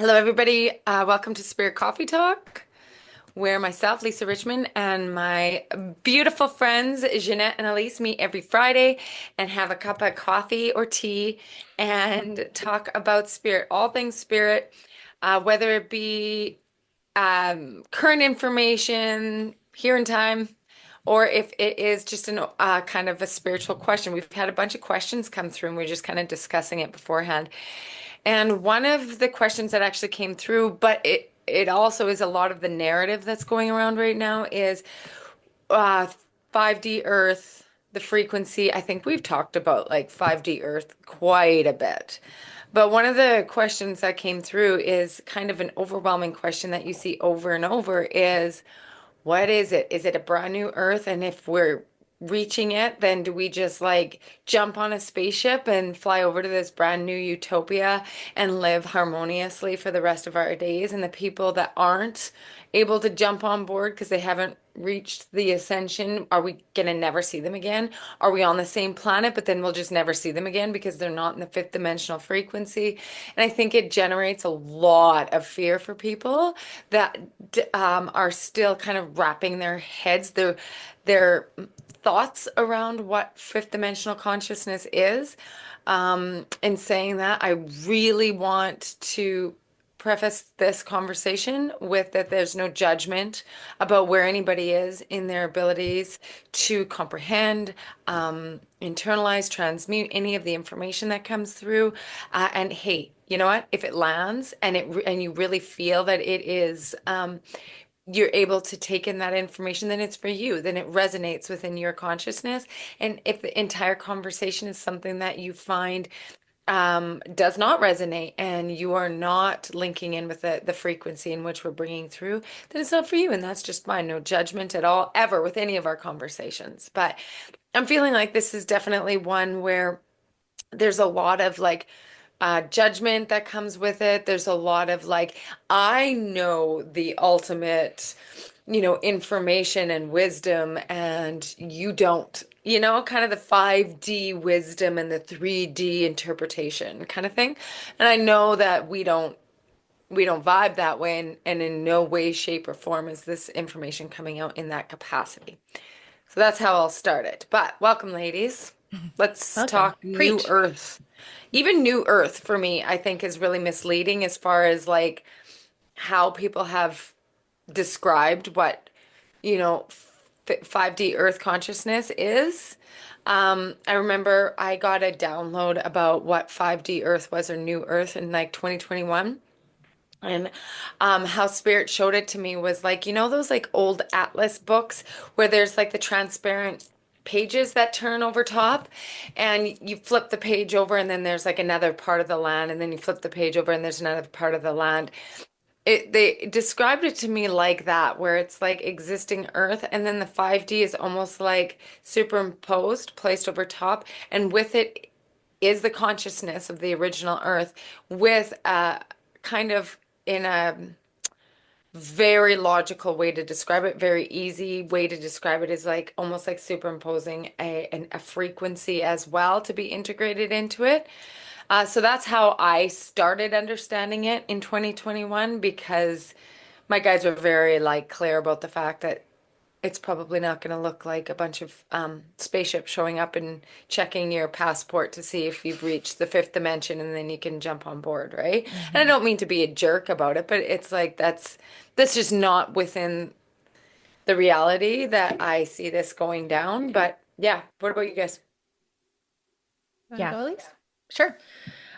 Hello, everybody. Welcome to Spirit Coffee Talk, where myself, Lisa Richmond, and my beautiful friends, Ginette and Elyse, meet every Friday and have a cup of coffee or tea and talk about spirit, all things spirit, whether it be current information, here in time, or if it is just an kind of a spiritual question. We've had a bunch of questions come through, and we're just kind of discussing it beforehand. And one of the questions that actually came through, but it also is a lot of the narrative that's going around right now is uh 5D Earth, the frequency. I think we've talked about like 5D Earth quite a bit. But one of the questions that came through is kind of an overwhelming question that you see over and over is what is it? Is it a brand new Earth? And if we're reaching it, then do we just like jump on a spaceship and fly over to this brand new utopia and live harmoniously for the rest of our days? And the people that aren't able to jump on board because they haven't reached the ascension, are we gonna never see them again? Are we on the same planet, but then we'll just never see them again because they're not in the fifth dimensional frequency? And I think it generates a lot of fear for people that are still kind of wrapping their heads, their thoughts around what fifth dimensional consciousness is. In saying that, I really want to preface this conversation with that there's no judgment about where anybody is in their abilities to comprehend, internalize, transmute any of the information that comes through. And hey, you know what? If it lands and you really feel that it is you're able to take in that information, then it's for you. Then it resonates within your consciousness. And if the entire conversation is something that you find does not resonate and you are not linking in with the frequency in which we're bringing through, then it's not for you. And that's just fine. No judgment at all, ever with any of our conversations. But I'm feeling like this is definitely one where there's a lot of like judgment that comes with it. There's a lot of like, I know the ultimate, information and wisdom, and you don't, kind of the 5D wisdom and the 3D interpretation kind of thing. And I know that we don't vibe that way, and in no way, shape, or form is this information coming out in that capacity. So that's how I'll start it. But welcome, ladies. Let's Welcome. talk New Preach. Earth. Even New Earth for me, I think is really misleading as far as like how people have described what, 5D Earth consciousness is. I remember I got a download about what 5D Earth was or New Earth in like 2021. And how Spirit showed it to me was like, those like old atlas books where there's like the transparent pages that turn over top, and you flip the page over and then there's like another part of the land, and then you flip the page over and there's another part of the land. They described it to me like that, where it's like existing Earth, and then the 5D is almost like superimposed, placed over top, and with it is the consciousness of the original Earth with kind of in a very logical way to describe it, very easy way to describe it is like almost like superimposing a frequency as well to be integrated into it. So that's how I started understanding it in 2021 because my guys were very like clear about the fact that it's probably not going to look like a bunch of spaceships showing up and checking your passport to see if you've reached the fifth dimension and then you can jump on board, right? And I Hmm. don't mean to be a jerk about it, but it's like that's just not within the reality that I see this going down. But yeah, what about you guys? You want to Yeah. go, Elise? Sure.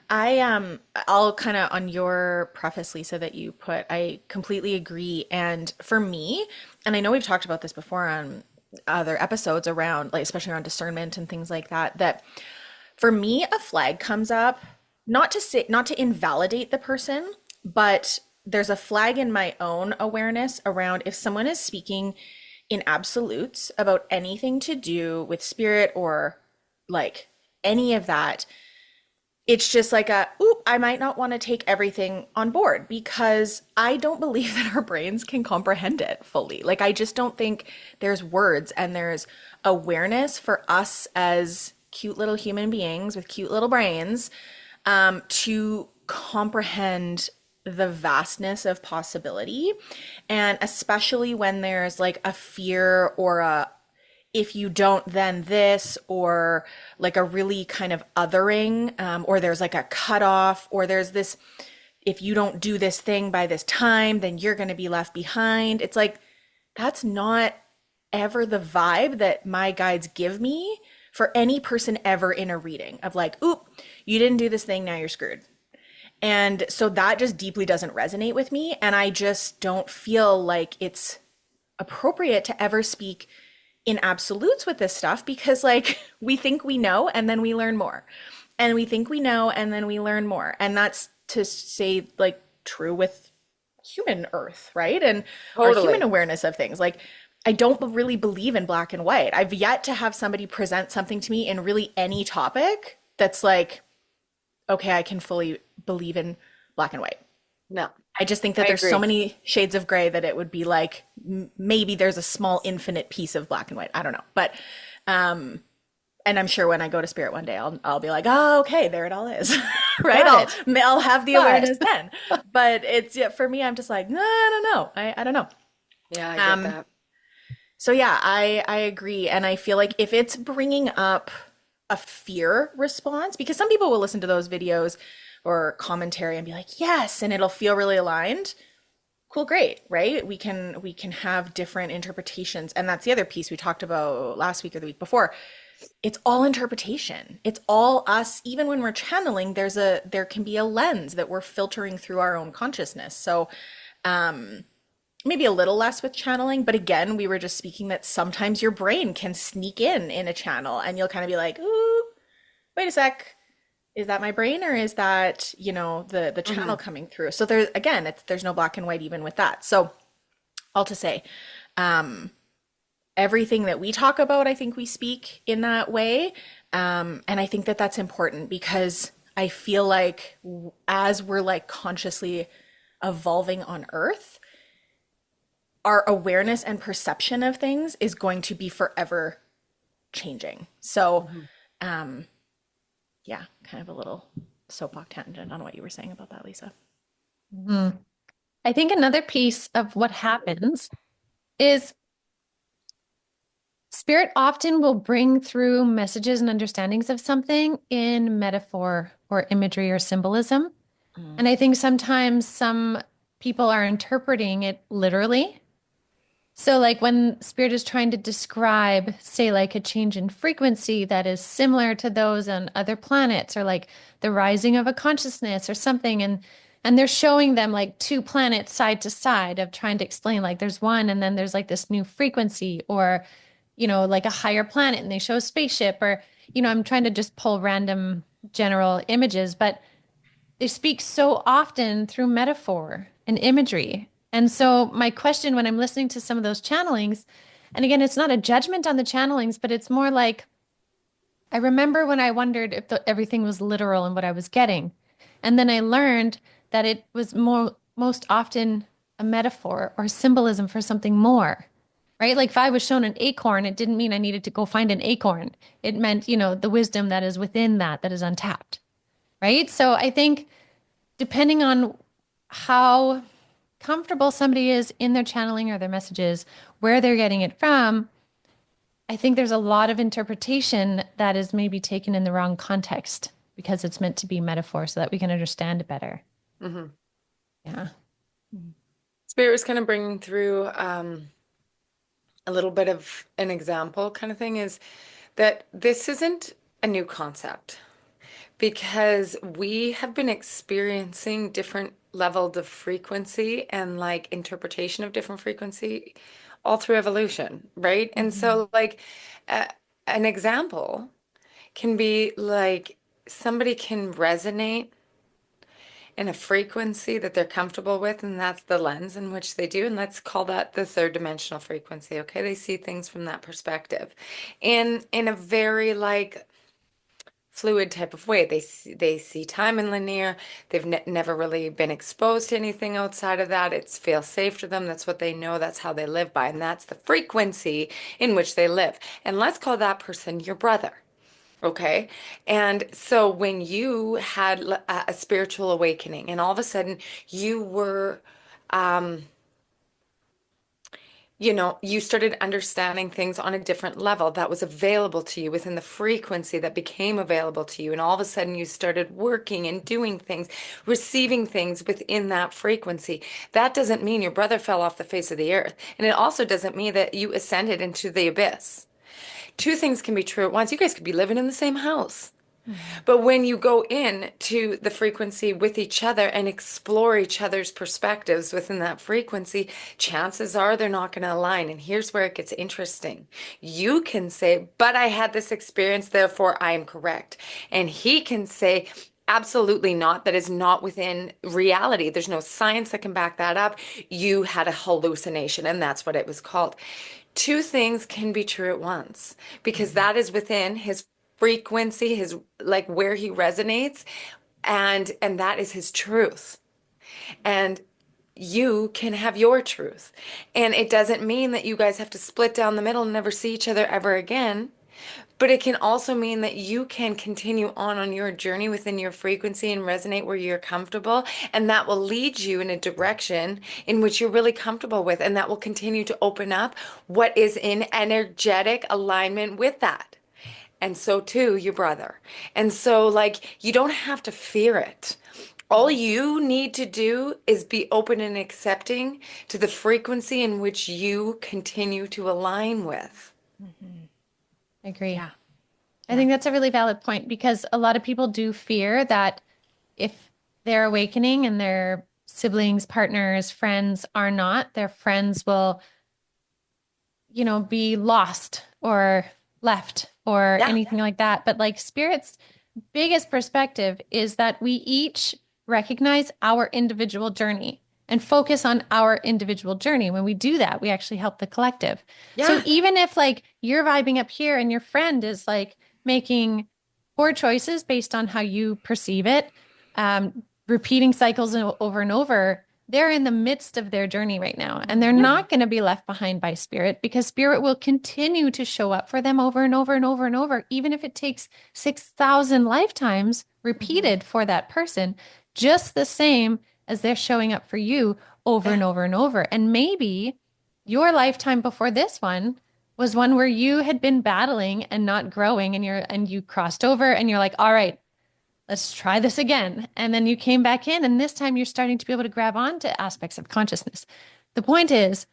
I'll kind of on your preface, Lisa, that you put, I completely agree. And for me, and I know we've talked about this before on other episodes around, like, especially around discernment and things like that, that for me, a flag comes up, not to invalidate the person, but there's a flag in my own awareness around if someone is speaking in absolutes about anything to do with spirit or like any of that. It's just like oop, I might not want to take everything on board because I don't believe that our brains can comprehend it fully. Like, I just don't think there's words and there's awareness for us as cute little human beings with cute little brains to comprehend the vastness of possibility. And especially when there's like a fear or a if you don't, then this, or like a really kind of othering, or there's like a cutoff, or there's this, if you don't do this thing by this time, then you're going to be left behind. It's like, that's not ever the vibe that my guides give me for any person ever in a reading of like, oop, you didn't do this thing, now you're screwed. And so that just deeply doesn't resonate with me. And I just don't feel like it's appropriate to ever speak in absolutes with this stuff because, like, we think we know and then we learn more. And we think we know and then we learn more. And that's to say, like, true with human earth, right? And our human Totally. awareness of things. Like, I don't really believe in black and white. I've yet to have somebody present something to me in really any topic that's like, okay, I can fully believe in black and white. No, I just think I that there's so agree. many shades of gray that it would be like maybe there's a small infinite piece of black and white. I don't know. But um and I'm sure when I go to spirit one day I'll be like, "Oh, okay, there it all is." Right? Got it. I'll have the But awareness then. But it's yeah, for me I'm just like, "No, I don't know. I don't know." yeah, I get Um that. so yeah, I agree and I feel like if it's bringing up a fear response because some people will listen to those videos or commentary and be like, "Yes," and it'll feel really aligned. Cool, great, right? We can have different interpretations. And that's the other piece we talked about last week or the week before. It's all interpretation. It's all us. Even when we're channeling, there can be a lens that we're filtering through our own consciousness. So maybe a little less with channeling, but again, we were just speaking that sometimes your brain can sneak in a channel and you'll kind of be like, ooh, wait a sec, is that my brain or is that, the channel Hmm. coming through? So there again, there's no black and white even with that. So all to say, um, everything that we talk about, I think we speak in that way. And I think that that's important because I feel like as we're like consciously evolving on Earth, our awareness and perception of things is going to be forever changing. So, Hmm. um, yeah, kind of a little soapbox tangent on what you were saying about that, Lisa. Mhm. I think another piece of what happens is spirit often will bring through messages and understandings of something in metaphor or imagery or symbolism. Mm. And I think sometimes some people are interpreting it literally. So, like when spirit is trying to describe, say, like a change in frequency that is similar to those on other planets, or like the rising of a consciousness or something, and they're showing them like two planets side to side of trying to explain like there's one and then there's like this new frequency, or like a higher planet, and they show a spaceship, or I'm trying to just pull random general images, but they speak so often through metaphor and imagery. And so, my question when I'm listening to some of those channelings, and again, it's not a judgment on the channelings, but it's more like I remember when I wondered if everything was literal and what I was getting. And then I learned that it was most often a metaphor or symbolism for something more, right? Like if I was shown an acorn, it didn't mean I needed to go find an acorn. It meant, the wisdom that is within that is untapped, right? So I think depending on how comfortable somebody is in their channeling or their messages, where they're getting it from, I think there's a lot of interpretation that is maybe taken in the wrong context because it's meant to be metaphor so that we can understand it better. Hmm. Yeah. Spirit was kind of bringing through a little bit of an example kind of thing is that this isn't a new concept because we have been experiencing different levels of frequency and like interpretation of different frequency all through evolution, right? And Mhm. so, like, uh, an example can be like somebody can resonate in a frequency that they're comfortable with, and that's the lens in which they do. And let's call that the third dimensional frequency. Okay, they see things from that perspective, in a very like fluid type of way. They see time in linear. They've ne never really been exposed to anything outside of that. It feels safe to them. That's what they know. That's how they live by, and that's the frequency in which they live. And let's call that person your brother. Okay. And so when you had a spiritual awakening and all of a sudden you were, um, you started understanding things on a different level that was available to you within the frequency that became available to you. And all of a sudden you started working and doing things, receiving things within that frequency. That doesn't mean your brother fell off the face of the earth. And it also doesn't mean that you ascended into the abyss. Two things can be true at once. You guys could be living in the same house. Mhm. But when you go in to the frequency with each other and explore each other's perspectives within that frequency, chances are they're not going to align. And here's where it gets interesting. You can say, but I had this experience, therefore I am correct. And he can say, absolutely not. That is not within reality. There's no science that can back that up. You had a hallucination, and that's what it was called. Two things can be true at once because Mhm. that is within his frequency, his like where he resonates, and that is his truth. And you can have your truth. And it doesn't mean that you guys have to split down the middle and never see each other ever again. But it can also mean that you can continue on your journey within your frequency and resonate where you're comfortable. And that will lead you in a direction in which you're really comfortable with. And that will continue to open up what is in energetic alignment with that. And so too, your brother. And so, like, you don't have to fear it. All you need to do is be open and accepting to the frequency in which you continue to align with. Mhm. I agree. Yeah. I Yeah. think that's a really valid point because a lot of people do fear that if they're awakening and their siblings, partners, friends are not, their friends will, be lost or left or Yeah. anything like that. But like Spirit's biggest perspective is that we each recognize our individual journey and focus on our individual journey. When we do that, we actually help the collective. So Yeah. even if like you're vibing up here and your friend is like making poor choices based on how you perceive it, repeating cycles over and over, they're in the midst of their journey right now. And they're Yeah. Mhm. not going to be left behind by Spirit because Spirit will continue to show up for them over and over and over and over, even if it takes 6,000 lifetimes Mhm. repeated for that person, just the same as they're showing up for you over Yeah. and over and over. And maybe your lifetime before this one was one where you had been battling and not growing and you crossed over and you're like, all right, let's try this again. And then you came back in, and this time you're starting to be able to grab onto aspects of consciousness. The point is,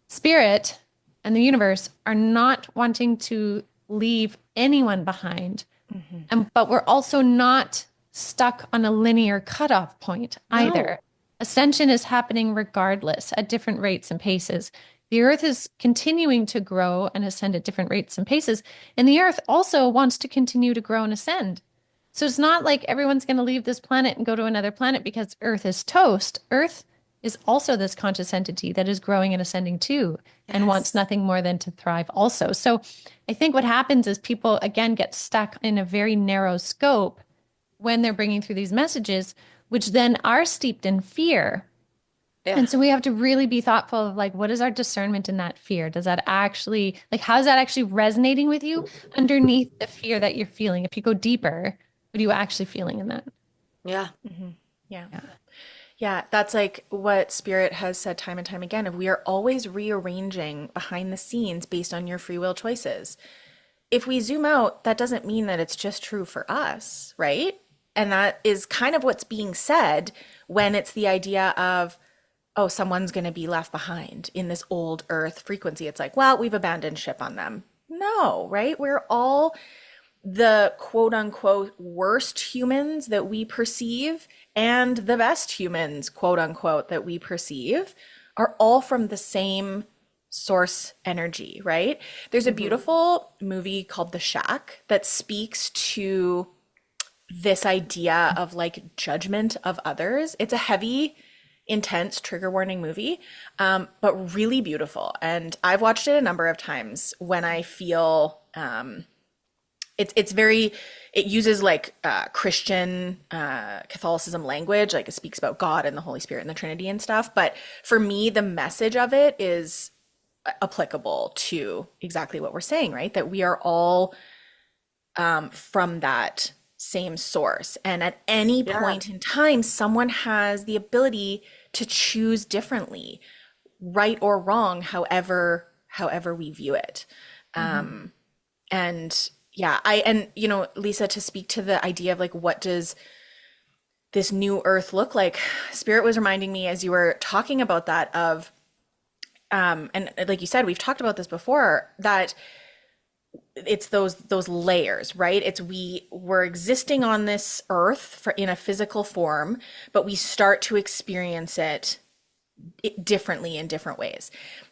spirit and the universe are not wanting to leave anyone behind. Mhm. But we're also not stuck on a linear cutoff point No. either. Ascension is happening regardless at different rates and paces. The earth is continuing to grow and ascend at different rates and paces. And the earth also wants to continue to grow and ascend. So it's not like everyone's going to leave this planet and go to another planet because Earth is toast. Earth is also this conscious entity that is growing and ascending too and wants Yes. nothing more than to thrive also. So I think what happens is people again get stuck in a very narrow scope when they're bringing through these messages, which then are steeped in fear. Yeah. And so we have to really be thoughtful of like, what is our discernment in that fear? Does that actually, like, how is that actually resonating with you underneath the fear that you're feeling? If you go deeper, what are you actually feeling in that? Yeah. Mhm. Yeah. Yeah. Yeah, that's like what Spirit has said time and time again. If we are always rearranging behind the scenes based on your free will choices. If we zoom out, that doesn't mean that it's just true for us, right? And that is kind of what's being said when it's the idea of, oh, someone's going to be left behind in this old earth frequency. It's like, well, we've abandoned ship on them. No, right? We're all the quote unquote worst humans that we perceive and the best humans, quote unquote, that we perceive are all from the same source energy, right? There's a Hmm. beautiful movie called The Shack that speaks to this idea of like judgment of others. It's a heavy, intense trigger warning movie, but really beautiful. And I've watched it a number of times when I feel it's very it uses like Christian Catholicism language, like it speaks about God and the Holy Spirit and the Trinity and stuff. But for me, the message of it is applicable to exactly what we're saying, right? That we are all from that same source. And at any Yeah. point in time, someone has the ability to choose differently, right or wrong, however we view it. Mhm. And yeah, and Lisa, to speak to the idea of like what does this new earth look like? Spirit was reminding me as you were talking about that of and like you said, we've talked about this before, that it's those layers, right? It's we're existing on this earth in a physical form, but we start to experience it differently in different ways.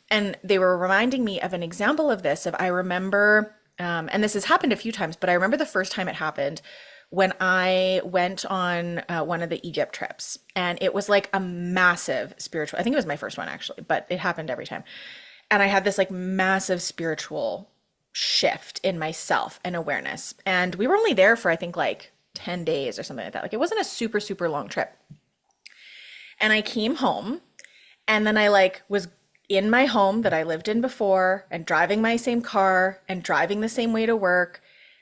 And they were reminding me of an example of this. Of I remember, and this has happened a few times, but I remember the first time it happened when I went on one of the Egypt trips, and it was like a massive spiritual. I think it was my first one actually, but it happened every time. And I had this like massive spiritual shift in myself and awareness. And we were only there for I think like 10 days or something like that. Like it wasn't a super long trip. And I came home, and then I like was in my home that I lived in before and driving my same car and driving the same way to work.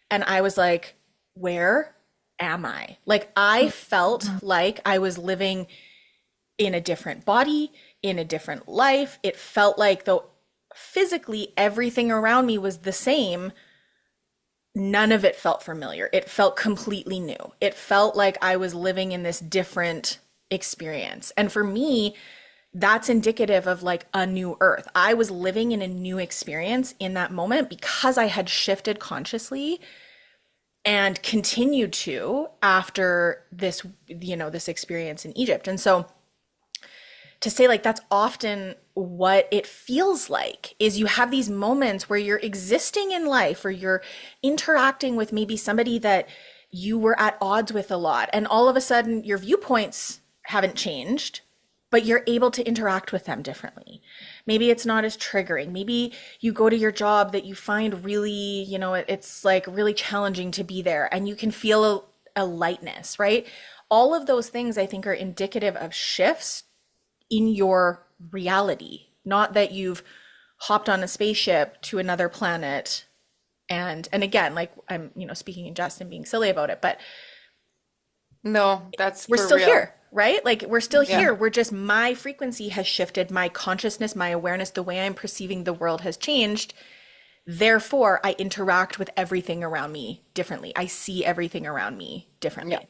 And I was like, where am I? Like I felt like I was living in a different body, in a different life. It felt like though physically everything around me was the same, none of it felt familiar. It felt completely new. It felt like I was living in this different experience. And for me, that's indicative of like a new earth. I was living in a new experience in that moment because I had shifted consciously and continued to after this, this experience in Egypt. And so to say like that's often what it feels like is you have these moments where you're existing in life or you're interacting with maybe somebody that you were at odds with a lot, and all of a sudden your viewpoints haven't changed, but you're able to interact with them differently. Maybe it's not as triggering. Maybe you go to your job that you find really, it's like really challenging to be there, and you can feel a lightness, right? All of those things I think are indicative of shifts in your reality, not that you've hopped on a spaceship to another planet. And again, like I'm, speaking in jest and being silly about it, but No, that's we're for still real. here, right? Like we're still Yeah. here. We're just, my frequency has shifted, my consciousness, my awareness, the way I'm perceiving the world has changed. Therefore, I interact with everything around me differently. I see everything around me Yeah. differently.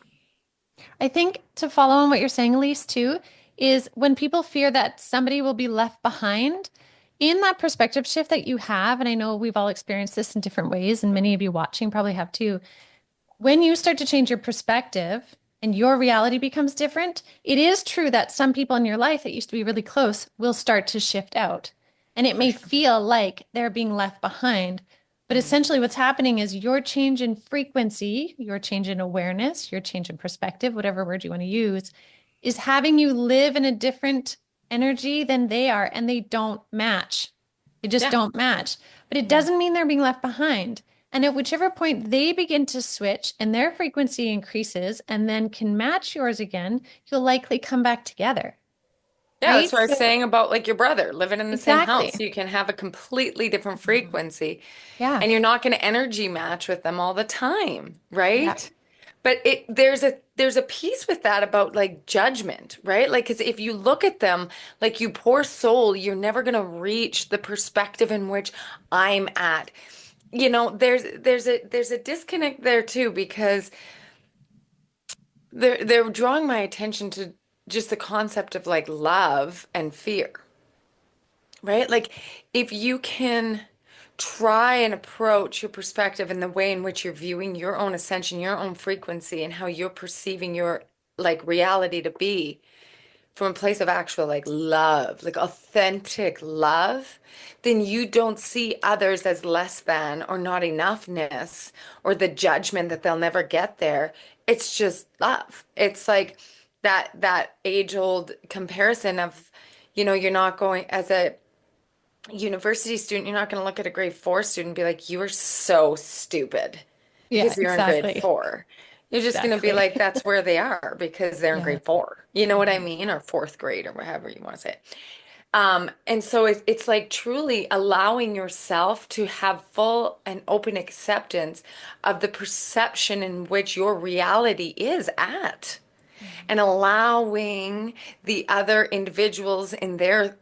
I think to follow on what you're saying, Elise, too, is when people fear that somebody will be left behind in that perspective shift that you have, and I know we've all experienced this in different ways, and many of you watching probably have too. When you start to change your perspective and your reality becomes different, it is true that some people in your life that used to be really close will start to shift out. And it For may sure. feel like they're being left behind. But essentially, what's happening is your change in frequency, your change in awareness, your change in perspective, whatever word you want to use, is having you live in a different energy than they are, and they don't match. They just Yeah. don't match. But it Yeah. doesn't mean they're being left behind. And at whichever point they begin to switch and their frequency increases and then can match yours again, you'll likely come back together, Yeah, that's right? what I was So, saying about like your brother living in the same house. exactly. You can have a completely different frequency Yeah. and you're not going to energy match with them all the time, Yeah. right? But there's a piece with that about like judgment, right? Like, because if you look at them like you poor soul, you're never going to reach the perspective in which I'm at. There's a disconnect there too because they're drawing my attention to just the concept of like love and fear, right? Like if you can try and approach your perspective and the way in which you're viewing your own ascension, your own frequency, and how you're perceiving your like reality to be from a place of actual like love, like authentic love, then you don't see others as less than or not enoughness or the judgment that they'll never get there. It's just love. It's like that age-old comparison of, you're not going as a university student, you're not going to look at a grade four student and be like, you are so stupid Yeah, because you're in grade exactly. four. You're just going to be Exactly. like, that's where they are because they're in Yeah. grade four. You know what I Mhm. mean? Or fourth grade or whatever you want to say. And so it's like truly allowing yourself to have full and open acceptance of the perception in which your reality is at, and allowing the other individuals in their,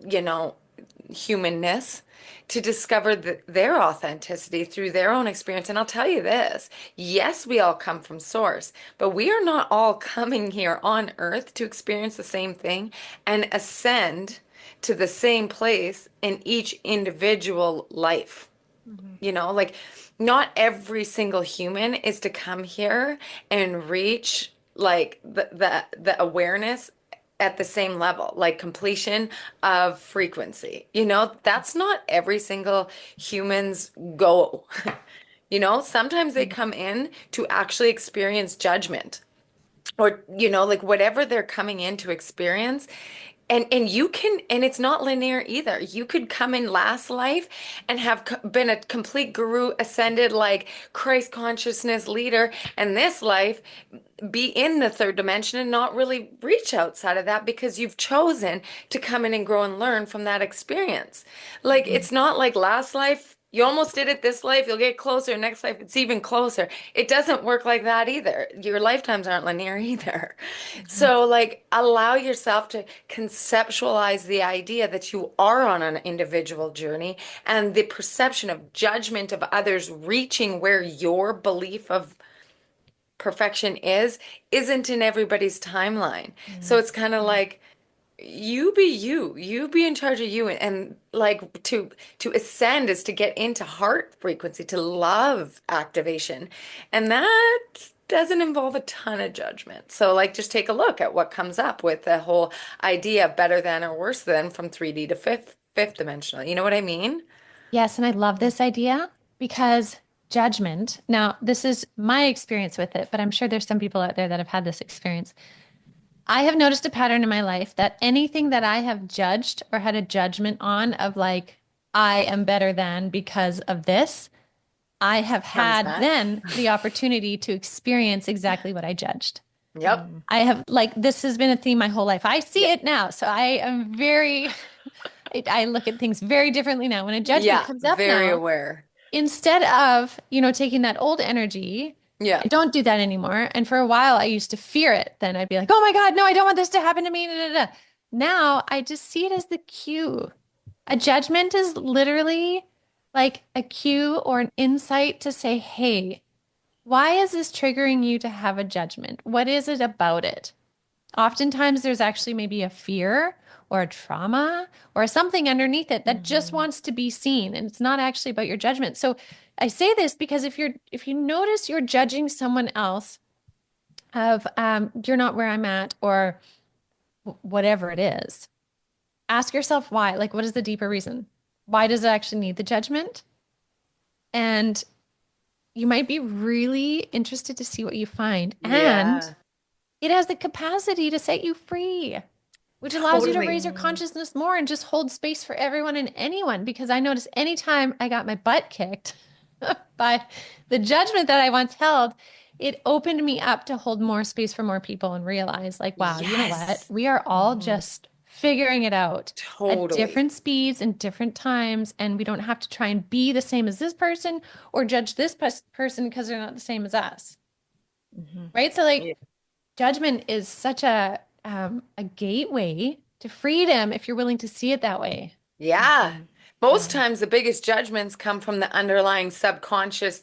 you know, humanness to discover their authenticity through their own experience. And I'll tell you this, yes, we all come from source, but we are not all coming here on earth to experience the same thing and ascend to the same place in each individual life. Mhm. You know, like not every single human is to come here and reach like the awareness at the same level, like completion of frequency. You know, that's not every single human's goal. You know, sometimes they come in to actually experience judgment, or you know, like whatever they're coming in to experience. And you can, and it's not linear either. You could come in last life and have been a complete guru, ascended like Christ consciousness leader, and this life be in the third dimension and not really reach outside of that because you've chosen to come in and grow and learn from that experience. Like Mhm. it's not like last life, you almost did it this life, you'll get closer. Next life, it's even closer. It doesn't work like that either. Your lifetimes aren't linear either. Mhm. So, like, allow yourself to conceptualize the idea that you are on an individual journey, and the perception of judgment of others reaching where your belief of perfection isn't in everybody's timeline. So Mhm. it's kind of like you be you, you be in charge of you, and like to ascend is to get into heart frequency, to love activation. And that doesn't involve a ton of judgment. So like just take a look at what comes up with the whole idea of better than or worse than from 3D to fifth dimensional. You know what I mean? Yes, and I love this idea because judgment. Now, this is my experience with it, but I'm sure there's some people out there that have had this experience. I have noticed a pattern in my life that anything that I have judged or had a judgment on of like, I am better than because of this, I have Comes had back. then the opportunity to experience exactly what I judged. Yep. I have like this has been a theme my whole life. I see Yeah. it now. So I am very I look at things very differently now. When a judgment Yeah. comes up Very now, aware. instead of, taking that old energy, Yeah. I don't do that anymore. And for a while, I used to fear it. Then I'd be like, oh my God, no, I don't want this to happen to me. Da, da, da. Now I just see it as the cue. A judgment is literally like a cue or an insight to say, hey, why is this triggering you to have a judgment? What is it about it? Oftentimes, there's actually maybe a fear or a trauma or something underneath it that just Mhm. wants to be seen, and it's not actually about your judgment. So I say this because if you notice you're judging someone else of you're not where I'm at or whatever it is, ask yourself why. Like, what is the deeper reason? Why does it actually need the judgment? And you might be really interested to see what you find. And Yeah. it has the capacity to set you free, which allows you to Totally. raise your Mhm. consciousness more and just hold space for everyone and anyone. Because I noticed anytime I got my butt kicked by the judgment that I once held, it opened me up to hold more space for more people and realize, like, wow, you know what? Yes. We are all Mhm. just figuring it out at Totally. different speeds and different times. And we don't have to try and be the same as this person or judge this person because they're not the same as us. Mhm. Right. So, like, judgment is such a gateway to freedom if you're willing to see it that way. Yeah. Mhm. Most Yeah. times the biggest judgments come from the underlying subconscious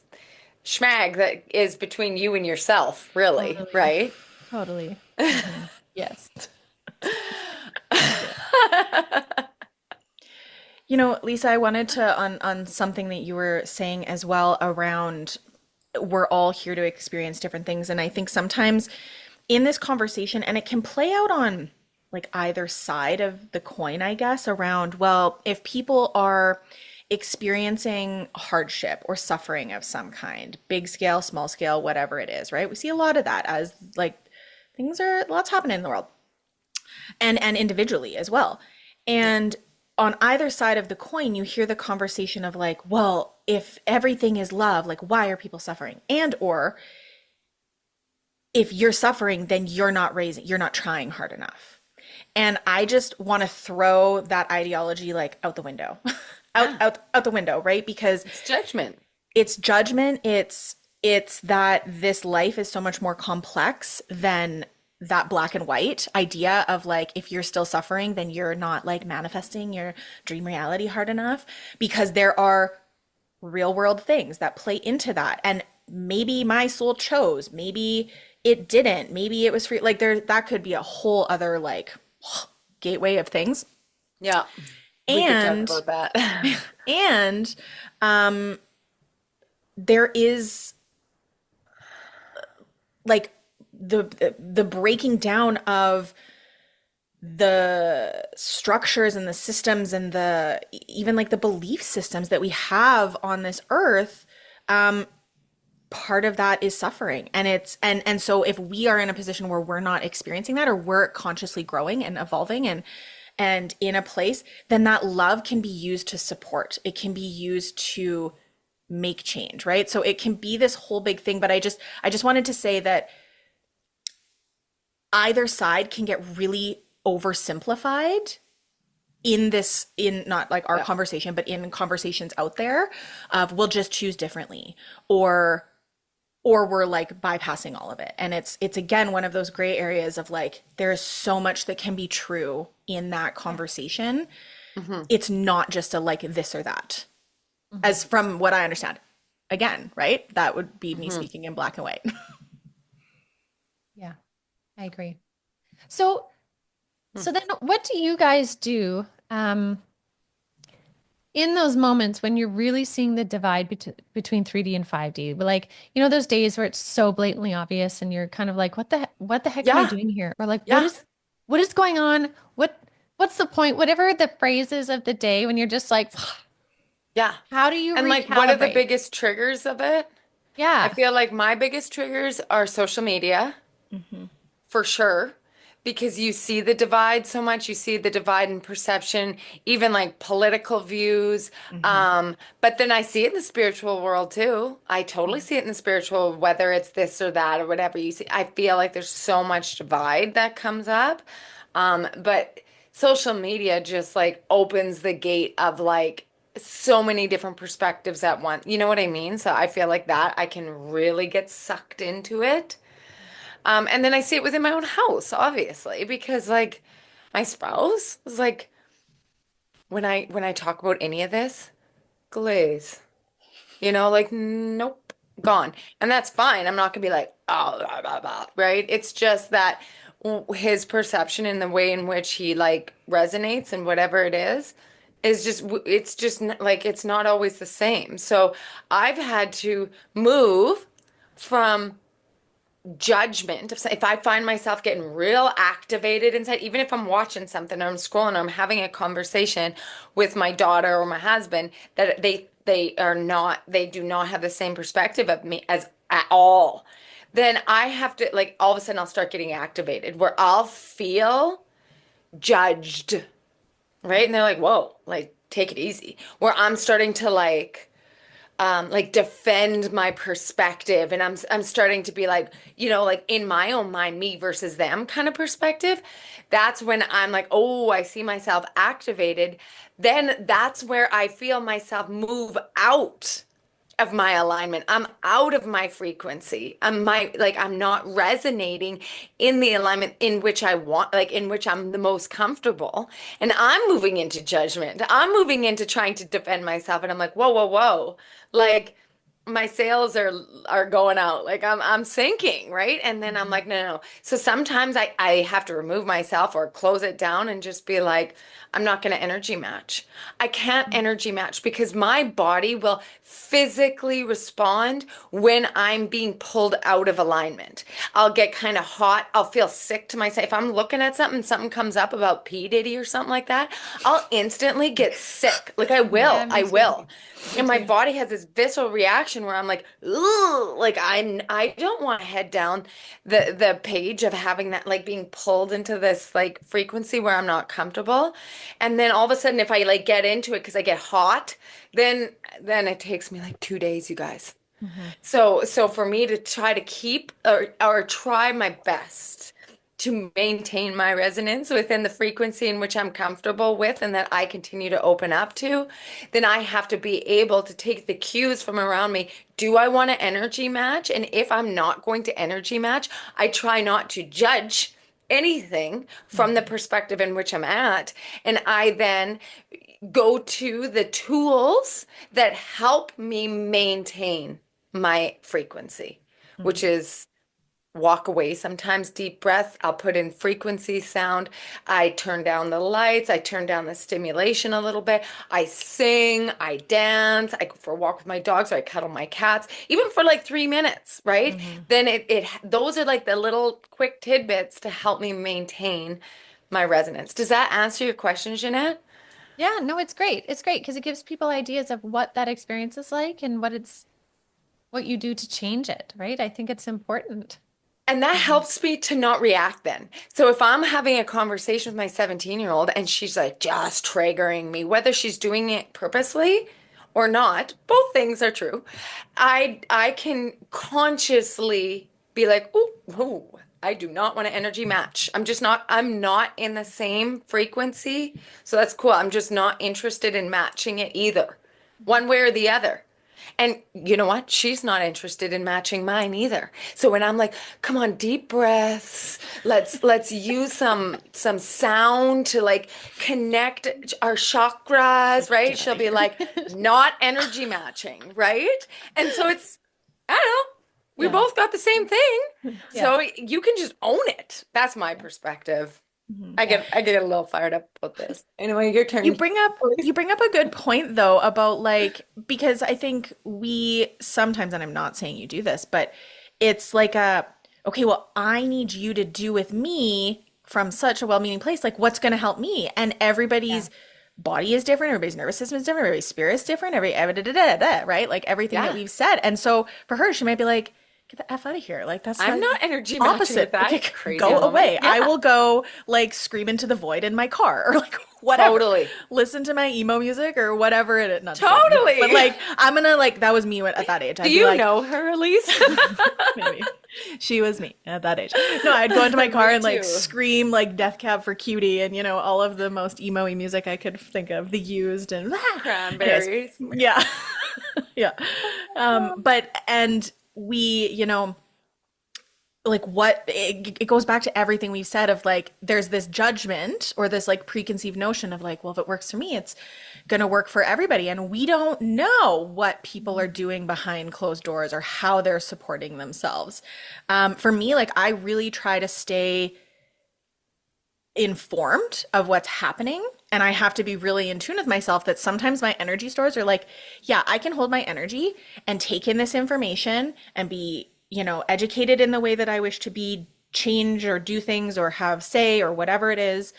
schmag that is between you and yourself, really, Totally. right? Totally. Yes. Yeah. Lisa, I wanted to on something that you were saying as well around we're all here to experience different things. And I think sometimes in this conversation, and it can play out on like either side of the coin, I guess, around, well, if people are experiencing hardship or suffering of some kind, big scale, small scale, whatever it is, right? We see a lot of that as like things are lots happening in the world and individually as well. Yeah. And on either side of the coin, you hear the conversation of like, well, if everything is love, like why are people suffering? And or if you're suffering, then you're not trying hard enough. And I just want to throw that ideology like out the window. Yeah. Out the window, right? Because It's judgment. it's judgment, it's that this life is so much more complex than that black and white idea of like if you're still suffering then you're not like manifesting your dream reality hard enough, because there are real world things that play into that. And maybe my soul chose, maybe it didn't, maybe it was free, like there that could be a whole other like gateway of things. Yeah. We could talk And about that. and um there is like the breaking down of the structures and the systems and the even like the belief systems that we have on this earth. Part of that is suffering, and and so if we are in a position where we're not experiencing that, or we're consciously growing and evolving and in a place, then that love can be used to support, it can be used to make change, right? So it can be this whole big thing. But I just wanted to say that either side can get really oversimplified in this, in not like our Yeah. conversation, but in conversations out there of we'll just choose differently, or we're like bypassing all of it. And it's again one of those gray areas of like there is so much that can be true in that conversation. Hmm. It's not just a like this or that, Mhm. as from what I understand. Again, right? That would be me Hmm. speaking in black and white. Yeah, I agree. So, so then what do you guys do in those moments when you're really seeing the divide between 3D and 5D? Like, those days where it's so blatantly obvious and you're kind of like, what the heck am I Yeah. doing here? Or like, Yeah. what is going on? What's the point? Whatever the phrases of the day when you're just like, Yeah. how do you And like, what are the recalibrate? biggest triggers of it? I Yeah. feel like my biggest triggers are social media. Hmm. For sure, because you see the divide so much. You see the divide in perception, even like political views. Hmm. But then I see it in the spiritual world too. I totally see it in the spiritual, whether it's this or that or whatever you see. I feel like there's so much divide that comes up. But social media just like opens the gate of like so many different perspectives at once. You know what I mean? So I feel like that I can really get sucked into it. And then I see it within my own house, obviously, because like my spouse is like when I talk about any of this, glaze, like nope, gone. And that's fine. I'm not gonna be like, oh, blah, blah, blah, right? It's just that his perception and the way in which he like resonates and whatever it is just it's just like it's not always the same. So I've had to move from judgment. If I find myself getting real activated inside, even if I'm watching something or I'm scrolling or I'm having a conversation with my daughter or my husband, that they do not have the same perspective of me as at all, then I have to like all of a sudden I'll start getting activated where I'll feel judged, right? And they're like, whoa, like take it easy. Where I'm starting to like defend my perspective, and I'm starting to be like, like in my own mind, me versus them kind of perspective. That's when I'm like, oh, I see myself activated. Then that's where I feel myself move out of my alignment. I'm out of my frequency. I'm not resonating in the alignment in which I want, like in which I'm the most comfortable. And I'm moving into judgment. I'm moving into trying to defend myself. And I'm like, whoa, whoa, whoa. Like my sails are going out. Like I'm sinking, right? And then I'm Hmm. like, no, no, no. So sometimes I have to remove myself or close it down and just be like, I'm not going to energy match. I can't energy match because my body will physically respond when I'm being pulled out of alignment. I'll get kind of hot. I'll feel sick to myself. If I'm looking at something, something comes up about P. Diddy or something like that, I'll instantly get sick. Like I Yeah, will. I me too. will. Me And my too. body has this visceral reaction where I'm like, ooh, like I don't want to head down the page of having that like being pulled into this like frequency where I'm not comfortable. And then all of a sudden if I like get into it because I get hot, then it takes me like 2 days, you guys. Hmm. So for me to try to keep or try my best to maintain my resonance within the frequency in which I'm comfortable with and that I continue to open up to, then I have to be able to take the cues from around me. Do I want to energy match? And if I'm not going to energy match, I try not to judge anything from the perspective in which I'm at. And I then go to the tools that help me maintain my frequency, which is walk away sometimes, deep breath. I'll put in frequency sound. I turn down the lights. I turn down the stimulation a little bit. I sing, I dance, I go for a walk with my dogs, or I cuddle my cats, even for like 3 minutes, right? Then those are like the little quick tidbits to help me maintain my resonance. Does that answer your question, Jeanette? Yeah, no, it's great. It's great because it gives people ideas of what that experience is like and what you do to change it, right? I think it's important. And that helps me to not react then. So if I'm having a conversation with my 17-year-old and she's like just triggering me, whether she's doing it purposely or not, both things are true. I can consciously be like, "Ooh, ooh, I do not want to energy match. I'm not in the same frequency. So that's cool. I'm just not interested in matching it either, one way or the other." And you know what? She's not interested in matching mine either. So when I'm like, "Come on, deep breaths. Let's use some sound to like connect our chakras," right? Get out She'll of be here. like, "Not energy matching," right? And so I don't know. We Yeah. both got the same thing. Yeah. So you can just own it. That's my perspective. Mhm. Yeah. I get a little fired up about this. Anyway, your You turn. bring up you bring up a good point though about like because I think we sometimes, and I'm not saying you do this, but it's like okay, well, I need you to do with me from such a well-meaning place, like what's going to help me? And Yeah. everybody's body is different, everybody's nervous system is different, everybody's spirit is different, right? Like everything that Yeah. we've said. And so for her, she might be like, get the F out of here. Like that's I'm not not energy matching with opposite. that Like, crazy go woman. away. I Yeah, will go like scream into the void in my car or like whatever. totally. Listen to my emo music or whatever it is. Not just like emo, but Totally. like I'm gonna like that was me at that age. Do I'd be you like, know her, Elyse? maybe she was me at that age. No, I'd go into my car Me and like too. scream like Death Cab for Cutie and all of the most emo-y music I could think of. The Used and anyways, Cranberries. yeah, yeah. But and we, like what it goes back to everything we've said of like there's this judgment or this like preconceived notion of like, well, if it works for me, it's going to work for everybody, and we don't know what people are doing behind closed doors or how they're supporting themselves. For me, like I really try to stay informed of what's happening, and I have to be really in tune with myself that sometimes my energy stores are like, yeah, I can hold my energy and take in this information and be, educated in the way that I wish to be, change or do things or have say or whatever it is,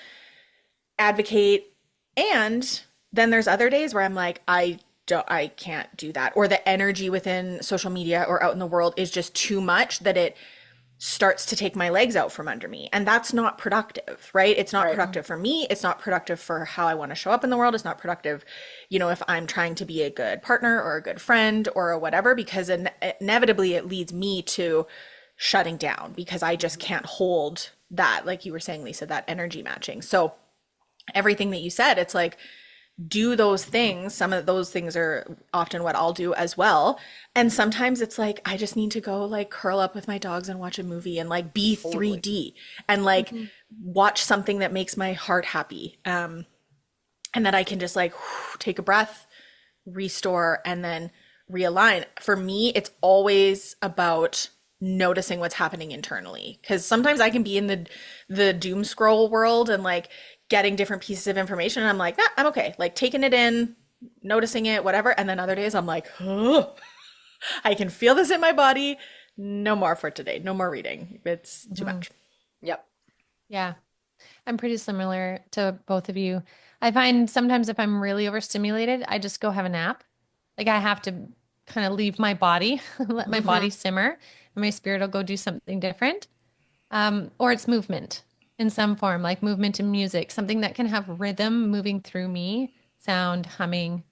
advocate. And then there's other days where I'm like, I can't do that. Or the energy within social media or out in the world is just too much that it starts to take my legs out from under me. And that's not productive, right? It's not Right. productive for me. It's not productive for how I want to show up in the world. It's not productive, if I'm trying to be a good partner or a good friend or a whatever, because inevitably it leads me to shutting down because I just can't hold that, like you were saying, Lisa, that energy matching. So everything that you said, it's like, do those things. Some of those things are often what I'll do as well. And sometimes it's like, I just need to go like curl up with my dogs and watch a movie and like be Totally. 3D and like Mhm. watch something that makes my heart happy. And that I can just like take a breath, restore, and then realign. For me, it's always about noticing what's happening internally because sometimes I can be in the doom scroll world and like getting different pieces of information and I'm like, nah, I'm okay, like taking it in, noticing it, whatever. And then other days I'm like, oh, I can feel this in my body. No more for today. No more reading. It's too Mhm. much. Yep. Yeah. I'm pretty similar to both of you. I find sometimes if I'm really overstimulated, I just go have a nap. Like I have to kind of leave my body, let my Hmm. body simmer, and my spirit will go do something different. Or it's movement in some form, like movement in music, something that can have rhythm moving through me, sound, humming,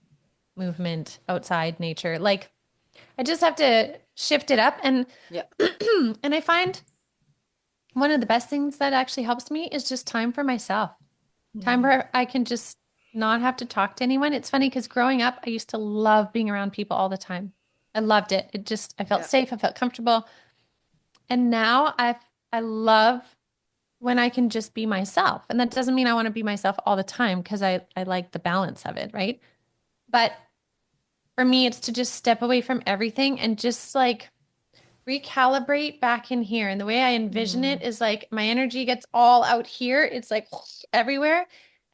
movement, outside nature. Like I just have to shift it up. And Yep. and I find one of the best things that actually helps me is just time for myself. Time Mm. where I can just not have to talk to anyone. It's funny because growing up, I used to love being around people all the time. I loved it. I felt Yeah. safe, I felt comfortable. And now I love when I can just be myself. And that doesn't mean I want to be myself all the time because I like the balance of it, right? But for me, it's to just step away from everything and just like recalibrate back in here. And the way I envision Mm. it is like my energy gets all out here. It's like everywhere.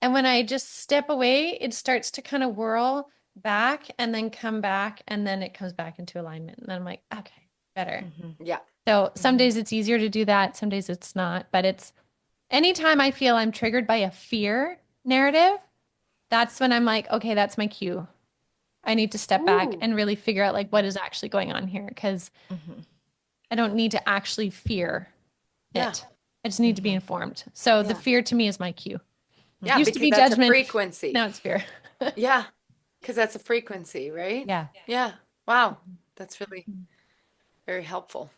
And when I just step away, it starts to kind of whirl back and then come back and then it comes back into alignment. And then I'm like, okay, better. Mhm. Yeah. So some Mhm. days it's easier to do that, some days it's not. But it's anytime I feel I'm triggered by a fear narrative, that's when I'm like, okay, that's my cue. I need to step back Ooh. and really figure out like what is actually going on here because Mhm. I don't need to actually fear Yeah. it. I just need to be Mhm. informed. So the Yeah. fear to me is my cue. Yeah, Used to Mhm. because be that's a judgment. frequency. Now it's fear. Yeah, because that's a frequency, right? Yeah. Yeah. Wow. That's really very helpful.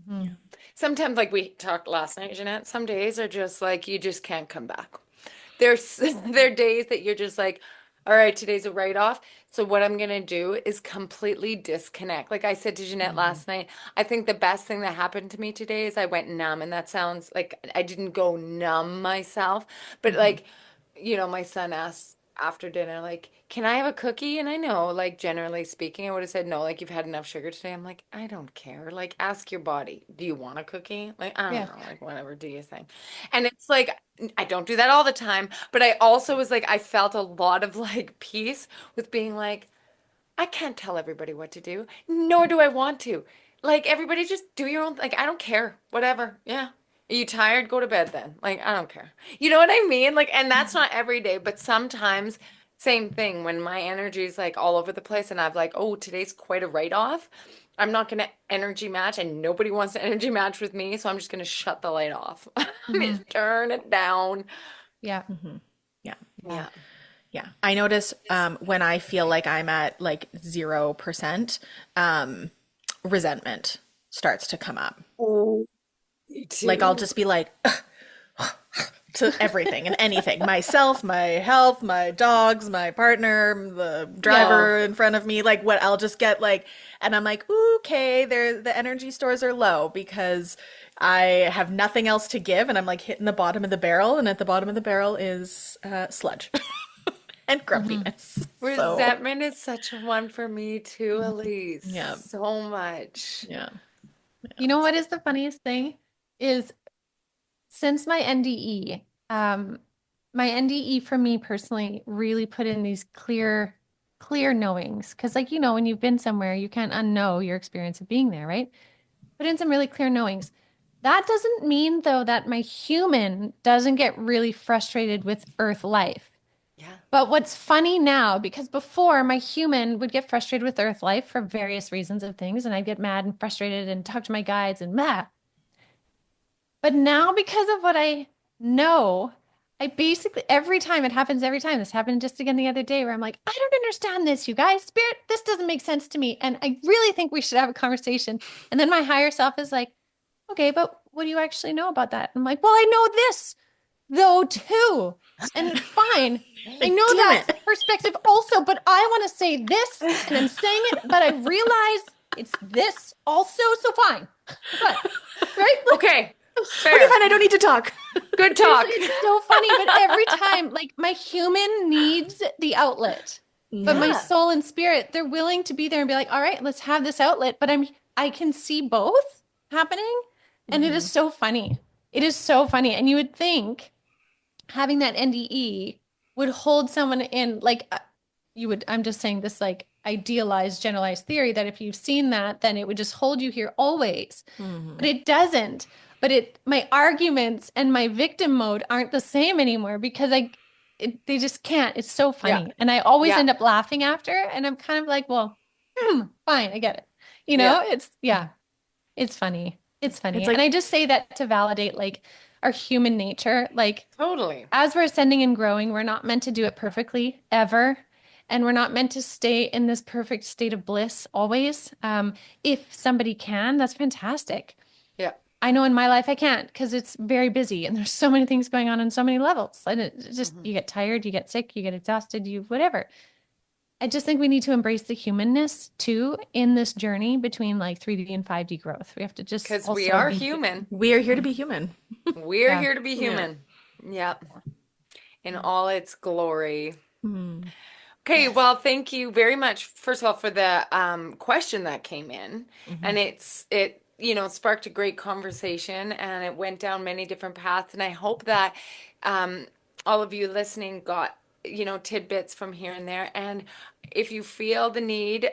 Mhm. Yeah. Sometimes, like we talked last night, Jeanette, some days are just like you just can't come back. There's there are days that you're just like, all right, today's a write-off. So what I'm gonna do is completely disconnect. Like I said to Jeanette Mhm. last night, I think the best thing that happened to me today is I went numb, and that sounds like I didn't go numb myself, but Mhm. like, my son asked after dinner, like, can I have a cookie? And I know, like, generally speaking, I would have said no, like, you've had enough sugar today. I'm like, I don't care. Like, ask your body, do you want a cookie? Like, I don't Yeah. know, like, whatever, do you think? And it's like, I don't do that all the time, but I also was like, I felt a lot of like peace with being like, I can't tell everybody what to do, nor do I want to. Like, everybody just do your own, like, I don't care, whatever. Yeah. Are you tired? Go to bed then. Like, I don't care. You know what I mean? Like, and that's not every day, but sometimes, same thing when my energy is like all over the place and I've like, oh, today's quite a write-off. I'm not going to energy match and nobody wants to energy match with me. So I'm just going to shut the light off. Mhm. Just turn it down. Yeah. Mhm. Yeah. Yeah. Yeah. Yeah. I notice when I feel like I'm at like 0%, um, resentment starts to come up. Oh, me Like I'll too. just be like to everything and anything, myself, my health, my dogs, my partner, the Yeah. Oh, driver in front of me, like what I'll just get like, and I'm like, okay, there, the energy stores are low because I have nothing else to give, and I'm like hitting the bottom of the barrel, and at the bottom of the barrel is sludge and Mhm. grumpiness. So resentment is such a one for me too, Elise. yeah, So much. yeah, You know what is the funniest thing is since my NDE for me personally really put in these clear knowings. Because like, when you've been somewhere, you can't unknow your experience of being there, right? Put in some really clear knowings. That doesn't mean though that my human doesn't get really frustrated with Earth life. Yeah. But what's funny now, because before my human would get frustrated with Earth life for various reasons of things, and I'd get mad and frustrated and talk to my guides and blah. But now, because of what I know, I basically, every time it happens, every time this happened just again the other day, where I'm like, I don't understand this, you guys. Spirit, this doesn't make sense to me. And I really think we should have a conversation. And then my higher self is like, okay, but what do you actually know about that? I'm like, well, I know this, though, too. And fine. I like know damn that it. perspective also, but I want to say this, and I'm saying it, but I realize it's this also, so fine. But, right? Like, Okay. Okay, Fair. fine, I don't need to talk. Good seriously, talk. it's so funny, but every time, like my human needs the outlet, but my Yeah. Yeah. soul and spirit, they're willing to be there and be like, all right, let's have this outlet. But I can see both happening, and it is Hmm. so funny. It is so funny. And you would think having that NDE would hold someone in like I'm just saying this like idealized, generalized theory that if you've seen that, then it would just hold you here always. Hmm. But it doesn't. But my arguments and my victim mode aren't the same anymore because they just can't. It's so Yeah. funny. And I always Yeah. end up laughing after. And I'm kind of like, well, fine, I get it. Yeah. Yeah, it's funny. It's It's funny. And like, I just say that to validate like our human nature. Like, Totally. as we're ascending and growing, we're not meant to do it perfectly ever. And we're not meant to stay in this perfect state of bliss always. If somebody can, that's fantastic. Yeah. I know in my life I can't because it's very busy and there's so many things going on so many levels. And it just, Mhm. you get tired, you get sick, you get exhausted, you whatever. I just think we need to embrace the humanness too in this journey between like 3D and 5D growth. We have to just Because we also are be human. human. We are here to be human. We're Yeah. here to be Yeah. human. Yep. In all its glory. Hmm. Okay, Yes. well, thank you very much, first of all, for the question that came in. Hmm. And it sparked a great conversation and it went down many different paths. And I hope that um, all of you listening got, tidbits from here and there. And if you feel the need,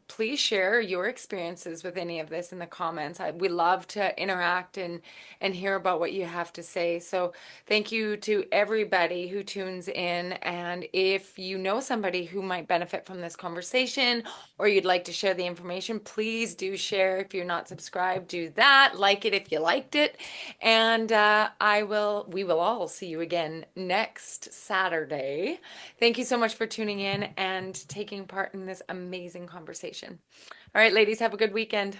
please share your experiences with any of this in the comments. We love to interact and hear about what you have to say. So thank you to everybody who tunes in. And if you know somebody who might benefit from this conversation or you'd like to share the information, please do share. If you're not subscribed, do that. Like it if you liked it. And we will all see you again next Saturday. Thank you so much for tuning in and taking part in this amazing conversation. All right, ladies, have a good weekend.